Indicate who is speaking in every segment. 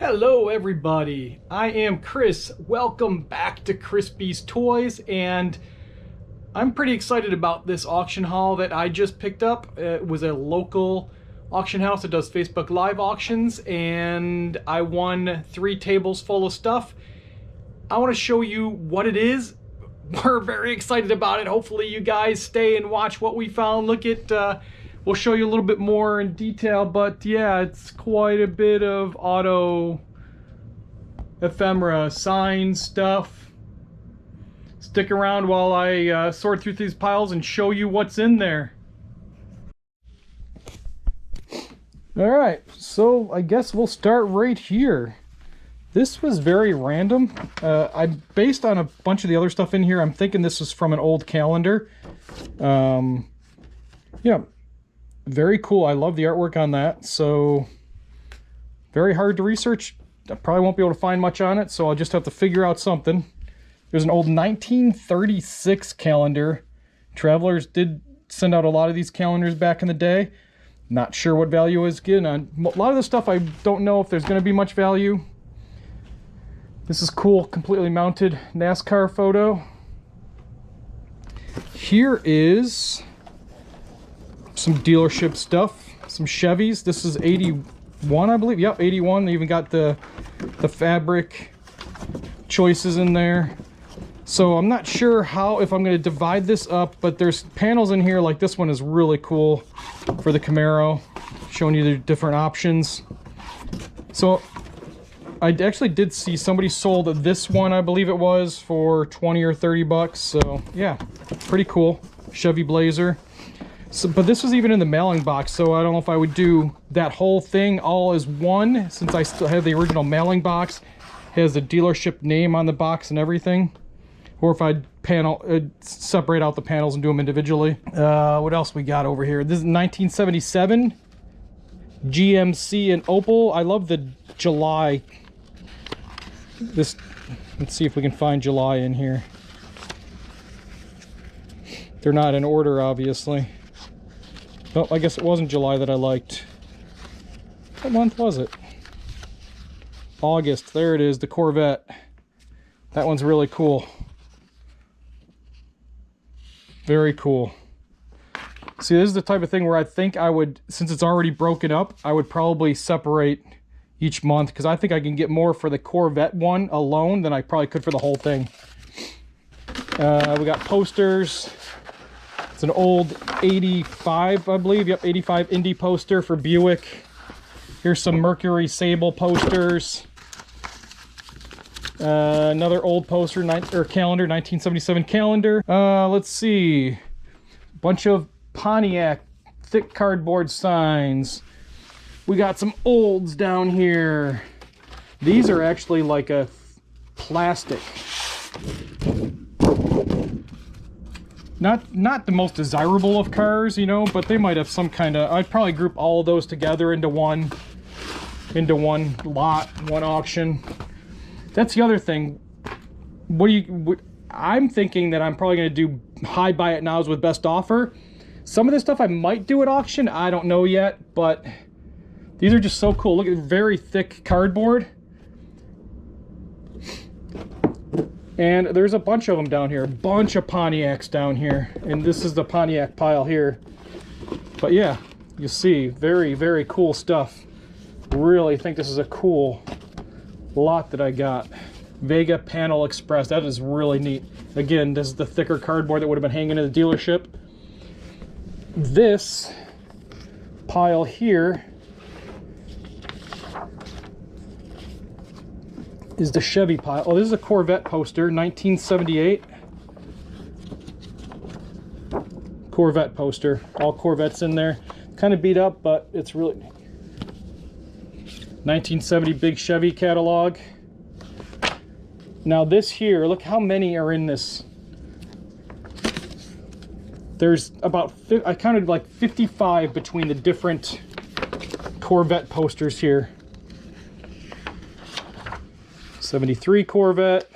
Speaker 1: Hello everybody, I am Chris. Welcome back to Crispy's Toys, and I'm pretty excited about this auction haul that I just picked up. It was a local auction house that does Facebook Live auctions, and I won 3 tables full of stuff. I want to show you what it is. We're very excited about it. Hopefully you guys stay and watch what we found. Look at we'll show you a little bit more in detail, but yeah, it's quite a bit of auto ephemera sign stuff. Stick around while I sort through these piles and show you what's in there. Alright, so I guess we'll start right here. This was very random. Based on a bunch of the other stuff in here, I'm thinking this is from an old calendar. Yeah, very cool. I love the artwork on that. So very hard to research. I probably won't be able to find much on it, so I'll just have to figure out something. There's an old 1936 calendar. Travelers did send out a lot of these calendars back in the day. Not sure what value is getting on. A lot of the stuff I don't know if there's going to be much value. This is cool, completely mounted NASCAR photo. Here is some dealership stuff, some Chevys. This is 81, I believe. Yep, 81. They even got the fabric choices in there. So I'm not sure if I'm going to divide this up, but there's panels in here. Like this one is really cool for the Camaro, showing you the different options. So I actually did see somebody sold this one, I believe it was, for 20 or 30 bucks. So yeah, pretty cool. Chevy Blazer. So, but this was even in the mailing box, so I don't know if I would do that whole thing all as one, since I still have the original mailing box. It has the dealership name on the box and everything. Or if I'd separate out the panels and do them individually. What else we got over here? This is 1977 GMC and Opel. I love the July. Let's see if we can find July in here. They're not in order, obviously. Oh, I guess it wasn't July that I liked. What month was it? August. There it is, the Corvette. That one's really cool. Very cool. See, this is the type of thing where I think I would, since it's already broken up, I would probably separate each month, because I think I can get more for the Corvette one alone than I probably could for the whole thing. We got posters. It's an old 85, I believe. Yep, 85 Indy poster for Buick. Here's some Mercury Sable posters. Another old poster, calendar, 1977 calendar. Let's see. Bunch of Pontiac thick cardboard signs. We got some olds down here. These are actually like a plastic. Not the most desirable of cars, you know, but they might have some kind of. I'd probably group all of those together into one lot, one auction. That's the other thing. I'm thinking that I'm probably going to do high buy it nows with best offer. Some of this stuff I might do at auction. I don't know yet, but these are just so cool. Look at very thick cardboard. And there's a bunch of them down here. A bunch of Pontiacs down here. And this is the Pontiac pile here. But yeah, you see, very, very cool stuff. Really think this is a cool lot that I got. Vega Panel Express. That is really neat. Again, this is the thicker cardboard that would have been hanging in the dealership. This pile here is the Chevy pile. Oh, this is a Corvette poster, 1978. Corvette poster. All Corvettes in there. Kind of beat up, but it's really 1970 big Chevy catalog. Now this here, look how many are in this. There's about, I counted like 55 between the different Corvette posters here. 73 Corvette.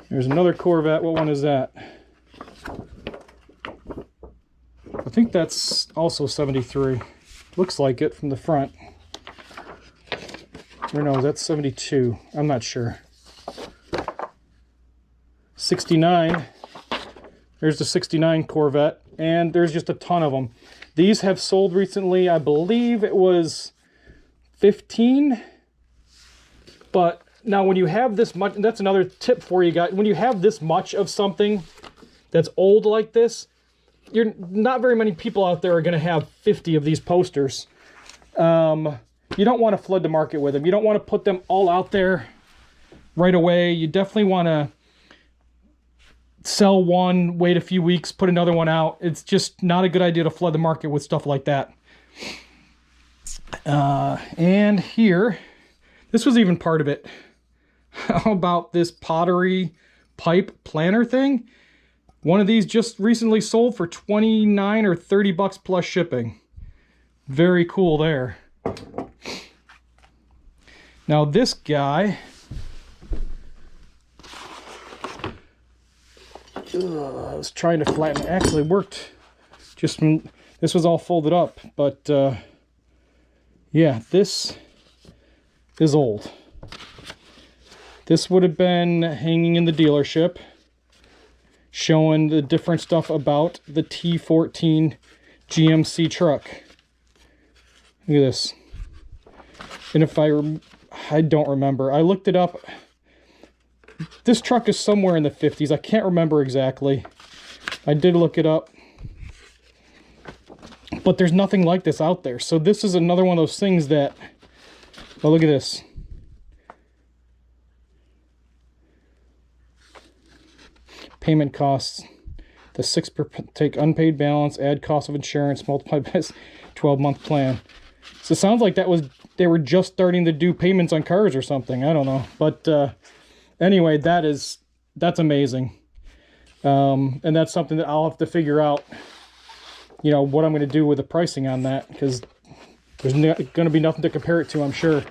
Speaker 1: There's another Corvette. What one is that? I think think that's also 73. Looks like it from the front. Or no, that's 72. I'm not sure. 69. There's the 69 Corvette, and there's just a ton of them. These have sold recently. I believe it was 15. But now when you have this much, that's another tip for you guys. When you have this much of something that's old like this, you're not very many people out there are going to have 50 of these posters. You don't want to flood the market with them. You don't want to put them all out there right away. You definitely want to sell one, wait a few weeks, put another one out. It's just not a good idea to flood the market with stuff like that. And here, this was even part of it. How about this pottery pipe planter thing? One of these just recently sold for 29 or 30 bucks plus shipping. Very cool there. Now this guy, I was trying to flatten it. Actually worked. Just from, this was all folded up, but yeah, this is old. This would have been hanging in the dealership, showing the different stuff about the T14 GMC truck. Look at this. And if I don't remember. I looked it up. This truck is somewhere in the 50s. I can't remember exactly. I did look it up. But there's nothing like this out there. So this is another one of those things that... Oh, look at this. Payment costs. The 6 per take unpaid balance, add cost of insurance, multiply by 12-month plan. So it sounds like that was... They were just starting to do payments on cars or something. I don't know. But anyway, that's amazing. And that's something that I'll have to figure out, you know, what I'm going to do with the pricing on that, because there's going to be nothing to compare it to, I'm sure.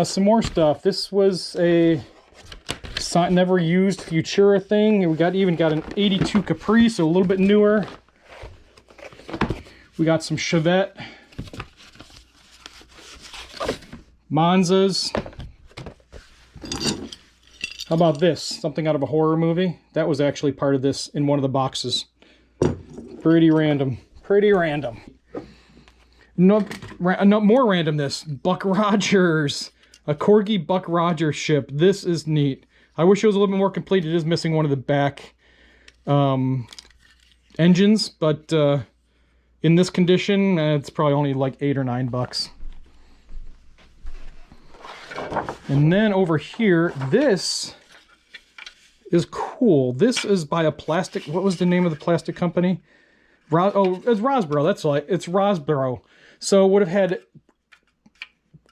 Speaker 1: Some more stuff. This was a never used Futura thing. We even got an 82 Capri, so a little bit newer. We got some Chevette Monzas. How about this? Something out of a horror movie. That was actually part of this in one of the boxes. Pretty random. Pretty random. No more randomness. Buck Rogers. A Corgi Buck Rogers ship. This is neat. I wish it was a little bit more complete. It is missing one of the back engines, but in this condition, it's probably only like $8 or $9. And then over here, this is cool. This is by a plastic... What was the name of the plastic company? Oh, it's Rosboro. That's right. It's Rosboro. So it would have had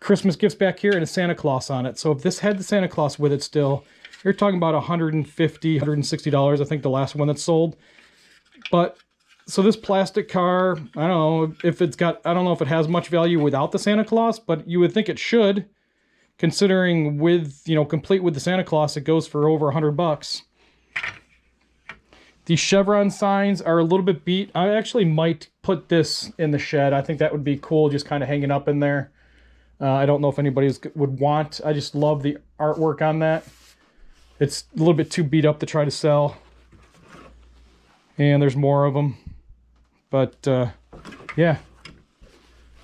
Speaker 1: Christmas gifts back here and a Santa Claus on it. So if this had the Santa Claus with it still, you're talking about $150, $160. I think the last one that sold. But so this plastic car, I don't know if it's got... I don't know if it has much value without the Santa Claus, but you would think it should. Considering with, you know, complete with the Santa Claus, it goes for over $100. These chevron signs are a little bit beat. I actually might put this in the shed. I think that would be cool, just kind of hanging up in there. I don't know if anybody would want. I just love the artwork on that. It's a little bit too beat up to try to sell. And there's more of them. But, yeah.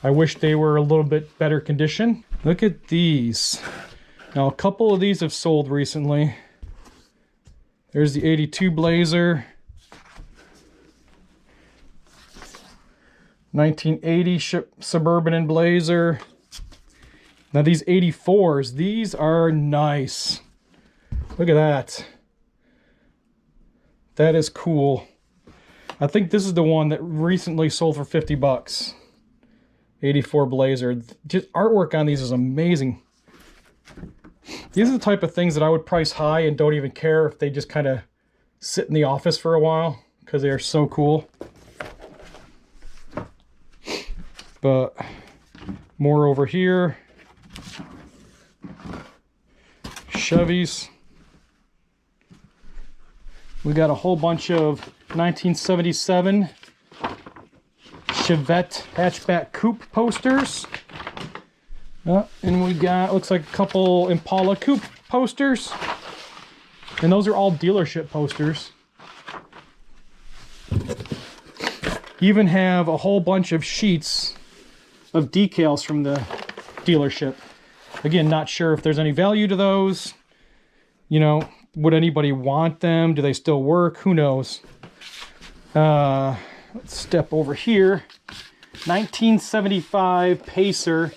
Speaker 1: I wish they were a little bit better condition. Look at these. Now, a couple of these have sold recently. There's the 82 Blazer. 1980 Suburban and Blazer. Now, these 84s, these are nice. Look at that. That is cool. I think this is the one that recently sold for $50. 84 Blazer. Just artwork on these is amazing. These are the type of things that I would price high and don't even care if they just kind of sit in the office for a while, because they are so cool. But more over here. Chevys. We got a whole bunch of 1977 Chevette hatchback coupe posters. And we got, looks like a couple Impala coupe posters. And those are all dealership posters. You even have a whole bunch of sheets of decals from the dealership. Again, not sure if there's any value to those. You know, would anybody want them? Do they still work? Who knows? Let's step over here. 1975 Pacer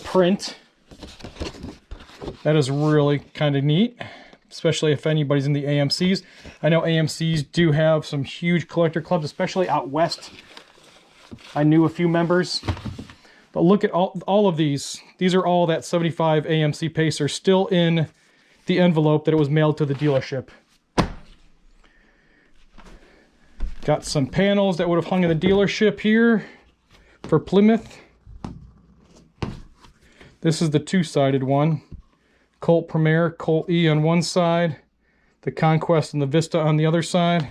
Speaker 1: print. That is really kind of neat, especially if anybody's in the AMCs. I know AMCs do have some huge collector clubs, especially out west. I knew a few members. But look at all of these. These are all that 75 AMC Pacer still in the envelope that it was mailed to the dealership. Got some panels that would have hung in the dealership here for Plymouth. This is the two-sided one. Colt Premier, Colt E on one side, the Conquest and the Vista on the other side.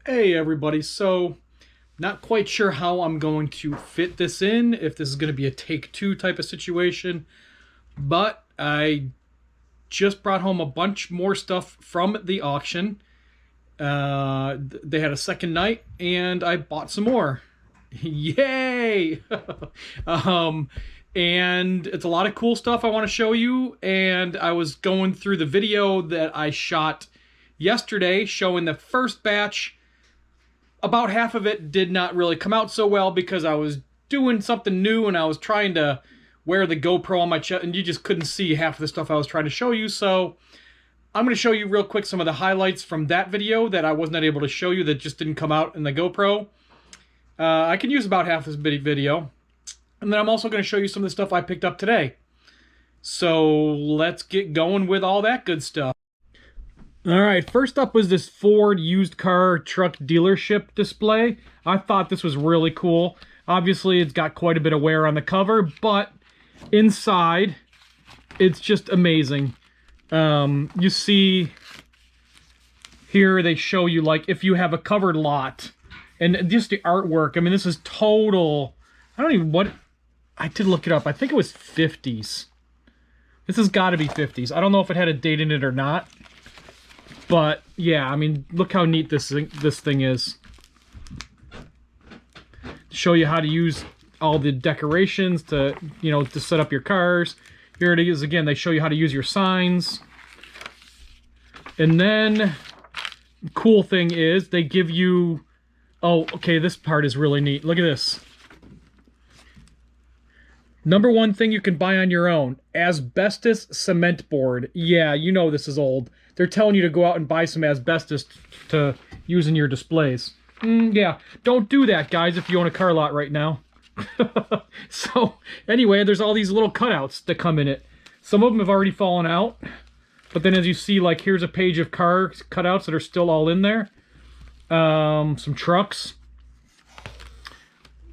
Speaker 1: Hey everybody, so not quite sure how I'm going to fit this in, if this is going to be a take-two type of situation, but I just brought home a bunch more stuff from the auction. They had a second night, and I bought some more. Yay! And it's a lot of cool stuff I want to show you, and I was going through the video that I shot yesterday showing the first batch. About half of it did not really come out so well because I was doing something new and I was trying to wear the GoPro on my chest, and you just couldn't see half of the stuff I was trying to show you. So I'm going to show you real quick some of the highlights from that video that I was not able to show you, that just didn't come out in the GoPro. I can use about half this video. And then I'm also going to show you some of the stuff I picked up today. So let's get going with all that good stuff. All right, first up was this Ford used car truck dealership display. I thought this was really cool. Obviously, it's got quite a bit of wear on the cover, but inside, it's just amazing. You see here, they show you, like, if you have a covered lot, and just the artwork. I mean, this is total, I don't even, what, I did look it up. I think it was 50s. This has got to be 50s. I don't know if it had a date in it or not. But, yeah, I mean, look how neat this thing is. Show you how to use all the decorations to, you know, to set up your cars. Here it is again. They show you how to use your signs. And then, cool thing is, they give you... Oh, okay, this part is really neat. Look at this. Number one thing you can buy on your own, asbestos cement board. Yeah, you know this is old. They're telling you to go out and buy some asbestos to use in your displays. Yeah, don't do that, guys, if you own a car lot right now. So, anyway, there's all these little cutouts that come in it. Some of them have already fallen out. But then as you see, like, here's a page of car cutouts that are still all in there. Some trucks.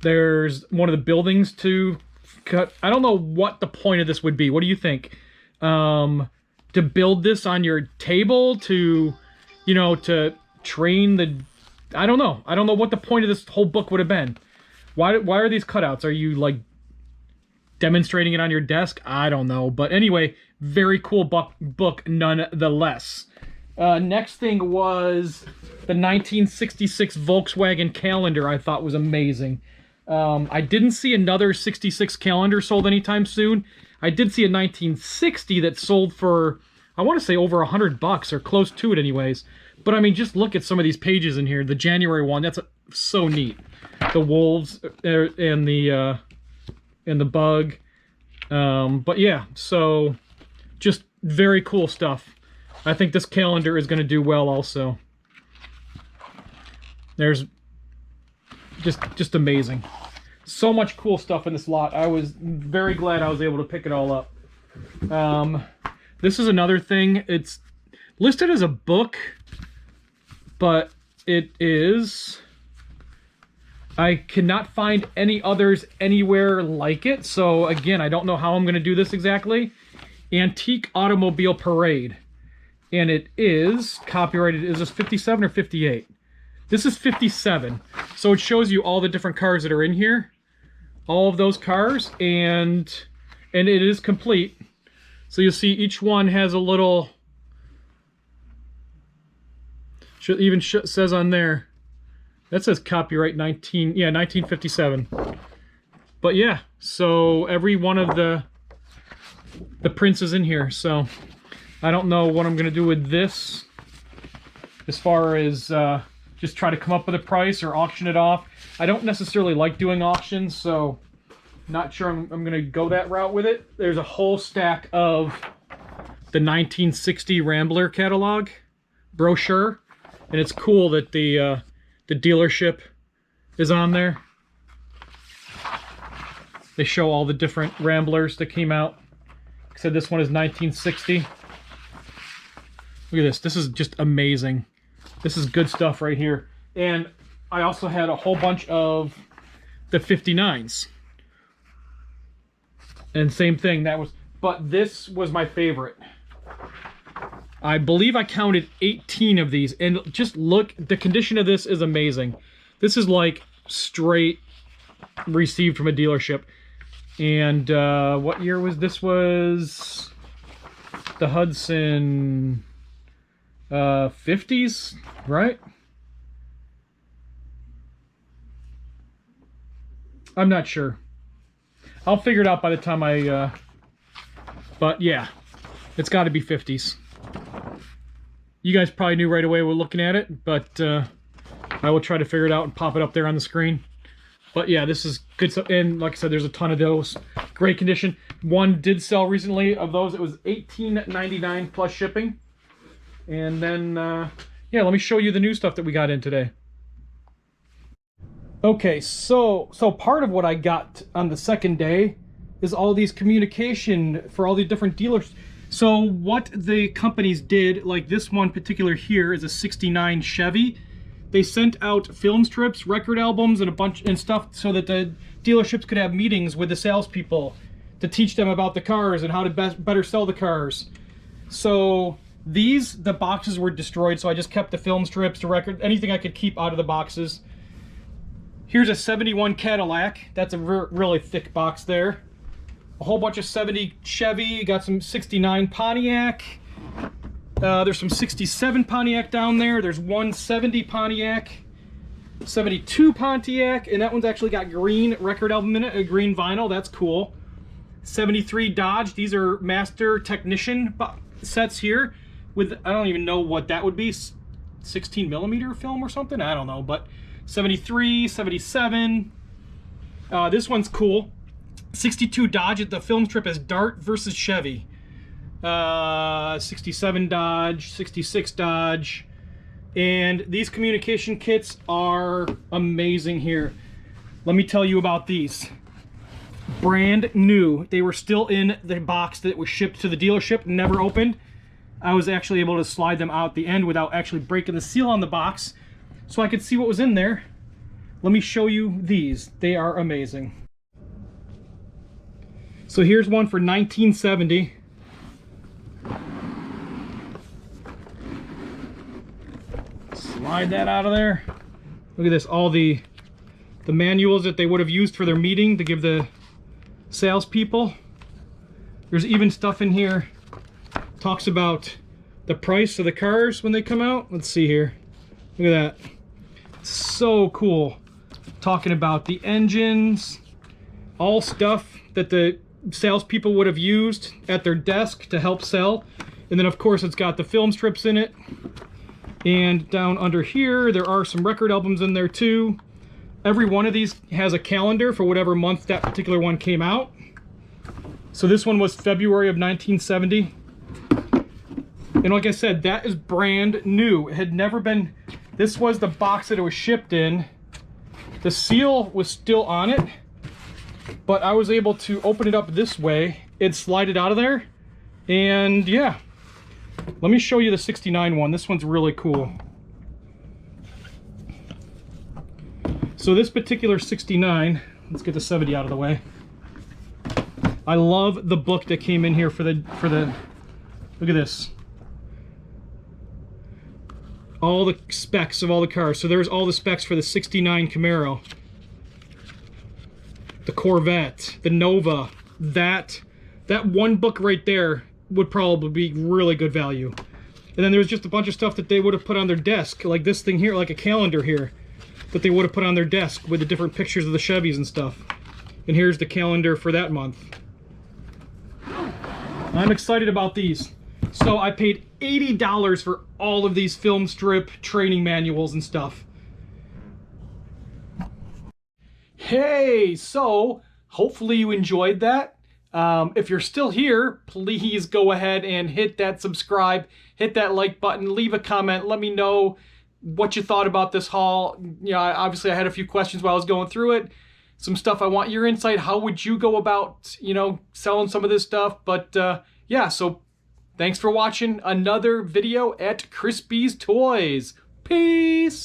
Speaker 1: There's one of the buildings to cut. I don't know what the point of this would be. What do you think? To build this on your table, to, you know, to train the... I don't know. I don't know what the point of this whole book would have been. Why are these cutouts? Are you, like, demonstrating it on your desk? I don't know. But anyway, very cool book nonetheless. Next thing was the 1966 Volkswagen calendar. I thought was amazing. I didn't see another 66 calendar sold anytime soon. I did see a 1960 that sold for, I want to say, over $100 or close to it anyways. But I mean, just look at some of these pages in here. The January one, that's so neat. The wolves and the bug. But yeah, so just very cool stuff. I think this calendar is going to do well also. There's just amazing. So much cool stuff in this lot. I was very glad I was able to pick it all up. This is another thing. It's listed as a book, but it is... I cannot find any others anywhere like it. So again, I don't know how I'm going to do this exactly. Antique Automobile Parade. And it is copyrighted. Is this 57 or 58? This is 57. So it shows you all the different cars that are in here. All of those cars, and it is complete. So you'll see each one has a little, even says on there, that says copyright 1957. But yeah, so every one of the prints is in here. So I don't know what I'm gonna do with this, as far as just try to come up with a price or auction it off. I don't necessarily like doing auctions, so not sure I'm gonna go that route with it. There's a whole stack of the 1960 Rambler catalog brochure, and it's cool that the dealership is on there. They show all the different Ramblers that came out. Like I said, this one is 1960. Look at this. This is just amazing. This is good stuff right here. And I also had a whole bunch of the 59s. And same thing, but this was my favorite. I believe I counted 18 of these, and just look, the condition of this is amazing. This is like straight received from a dealership. And what year was this? Was the Hudson 50s, right? I'm not sure. I'll figure it out by the time but yeah, it's got to be 50s. You guys probably knew right away we're looking at it, but I will try to figure it out and pop it up there on the screen. But yeah, this is good stuff. And like I said, there's a ton of those. Great condition. One did sell recently of those. It was $18.99 plus shipping. And then, yeah, let me show you the new stuff that we got in today. Okay, so part of what I got on the second day is all these communication for all the different dealers. So what the companies did, like this one particular here is a 69 Chevy. They sent out film strips, record albums, and a bunch and stuff so that the dealerships could have meetings with the salespeople to teach them about the cars and how to better sell the cars. So the boxes were destroyed, so I just kept the film strips, the record, anything I could keep out of the boxes. Here's a 71 Cadillac. That's a really thick box there. A whole bunch of 70 Chevy. Got some 69 Pontiac. There's some 67 Pontiac down there. There's 170 Pontiac. 72 Pontiac. And that one's actually got green record album in it. A green vinyl. That's cool. 73 Dodge. These are master technician sets here. With, I don't even know what that would be. 16 millimeter film or something? I don't know. But 73, 77. This one's cool. 62 Dodge. The film strip is Dart versus Chevy. 67 Dodge, 66 Dodge. And these communication kits are amazing here. Let me tell you about these. Brand new. They were still in the box that was shipped to the dealership, never opened. I was actually able to slide them out the end without actually breaking the seal on the box, so I could see what was in there. Let me show you these. They are amazing. So here's one for 1970. Slide that out of there. Look at this, all the manuals that they would have used for their meeting to give the salespeople. There's even stuff in here talks about the price of the cars when they come out. Let's see here. Look at that. So cool. Talking about the engines, all stuff that the salespeople would have used at their desk to help sell. And then of course it's got the film strips in it. And down under here there are some record albums in there too. Every one of these has a calendar for whatever month that particular one came out. So this one was February of 1970. And like I said, that is brand new. It had never been, this was the box that it was shipped in. The seal was still on it, but I was able to open it up this way and slide it out of there. And yeah, let me show you the 69 one. This one's really cool. So this particular 69, let's get the 70 out of the way. I love the book that came in here for the look at this. all the specs of all the cars. So there's all the specs for the 69 Camaro, the Corvette, the Nova. That one book right there would probably be really good value. And then there's just a bunch of stuff that they would have put on their desk, like this thing here, like a calendar here, that they would have put on their desk with the different pictures of the Chevys and stuff. And here's the calendar for that month. I'm excited about these. So I paid $80 for all of these film strip training manuals and stuff. Hey, so hopefully you enjoyed that. If you're still here, please go ahead and hit that subscribe, hit that like button, leave a comment, let me know what you thought about this haul. You know, obviously I had a few questions while I was going through it. Some stuff I want your insight. How would you go about, you know, selling some of this stuff? But yeah, so thanks for watching another video at Crispy's Toys. Peace!